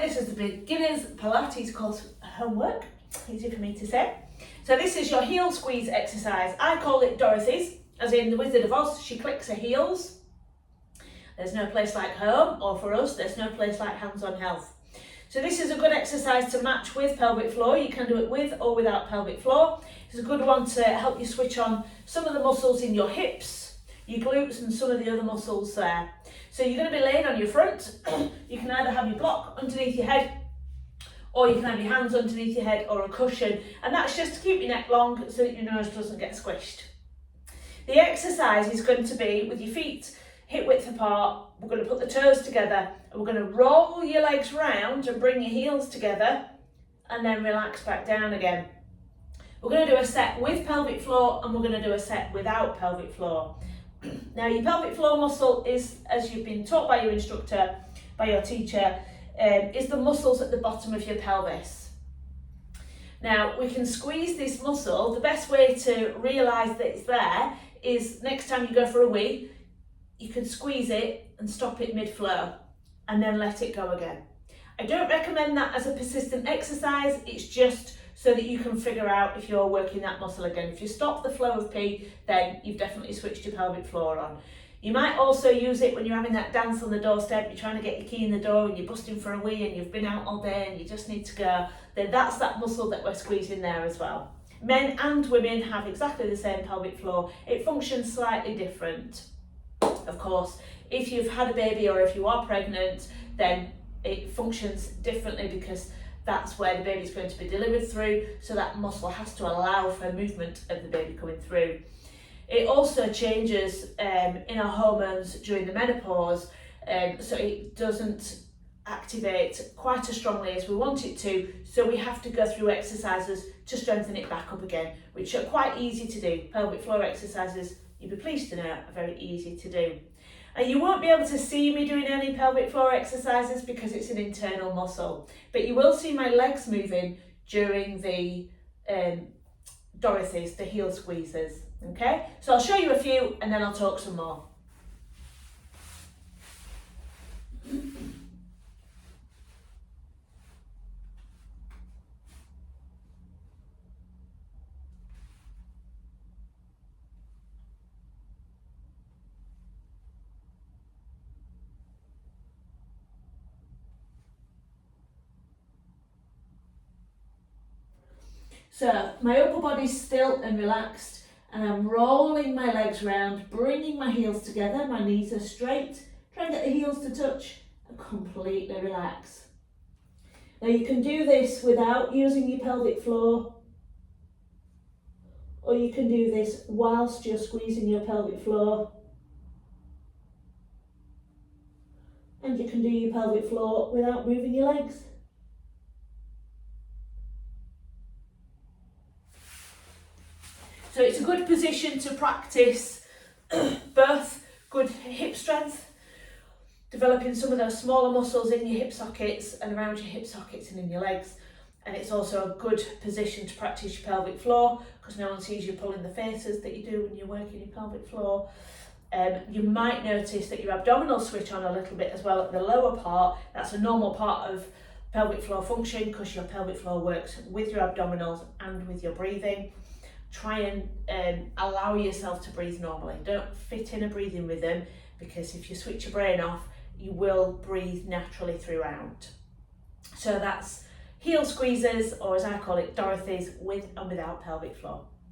this is the beginner's Pilates course homework, easy for me to say. So this is your heel squeeze exercise. I call it Dorothies, as in the Wizard of Oz, she clicks her heels. There's no place like home, or for us, there's no place like hands-on health. So this is a good exercise to match with pelvic floor. You can do it with or without pelvic floor. It's a good one to help you switch on some of the muscles in your hips, your glutes and some of the other muscles there. So you're going to be laying on your front. You can either have your block underneath your head, or you can have your hands underneath your head or a cushion. And that's just to keep your neck long so that your nose doesn't get squished. The exercise is going to be with your feet hip width apart. We're going to put the toes together and we're going to roll your legs round and bring your heels together and then relax back down again. We're going to do a set with pelvic floor and we're going to do a set without pelvic floor. Now your pelvic floor muscle is, as you've been taught by your instructor, by your teacher, is the muscles at the bottom of your pelvis. Now we can squeeze this muscle. The best way to realise that it's there is next time you go for a wee, you can squeeze it and stop it mid-flow and then let it go again. I don't recommend that as a persistent exercise, it's just so that you can figure out if you're working that muscle again. If you stop the flow of pee, then you've definitely switched your pelvic floor on. You might also use it when you're having that dance on the doorstep, you're trying to get your key in the door and you're busting for a wee and you've been out all day and you just need to go, then that's that muscle that we're squeezing there as well. Men and women have exactly the same pelvic floor. It functions slightly different. Of course, if you've had a baby or if you are pregnant, then it functions differently because that's where the baby's going to be delivered through, so that muscle has to allow for movement of the baby coming through. It also changes in our hormones during the menopause, so it doesn't activate quite as strongly as we want it to, so we have to go through exercises to strengthen it back up again, which are quite easy to do. Pelvic floor exercises, you'll be pleased to know, are very easy to do. And you won't be able to see me doing any pelvic floor exercises because it's an internal muscle, but you will see my legs moving during the Dorothies, the heel squeezes, okay? So I'll show you a few and then I'll talk some more. So my upper body's still and relaxed and I'm rolling my legs round, bringing my heels together, my knees are straight, try and get the heels to touch and completely relax. Now you can do this without using your pelvic floor, or you can do this whilst you're squeezing your pelvic floor. And you can do your pelvic floor without moving your legs. So it's a good position to practice both good hip strength, developing some of those smaller muscles in your hip sockets and around your hip sockets and in your legs. And it's also a good position to practice your pelvic floor because no one sees you pulling the faces that you do when you're working your pelvic floor. You might notice that your abdominals switch on a little bit as well at the lower part. That's a normal part of pelvic floor function because your pelvic floor works with your abdominals and with your breathing. Try and allow yourself to breathe normally. Don't fit in a breathing rhythm because if you switch your brain off, you will breathe naturally throughout. So that's heel squeezes, or as I call it, Dorothies, with and without pelvic floor.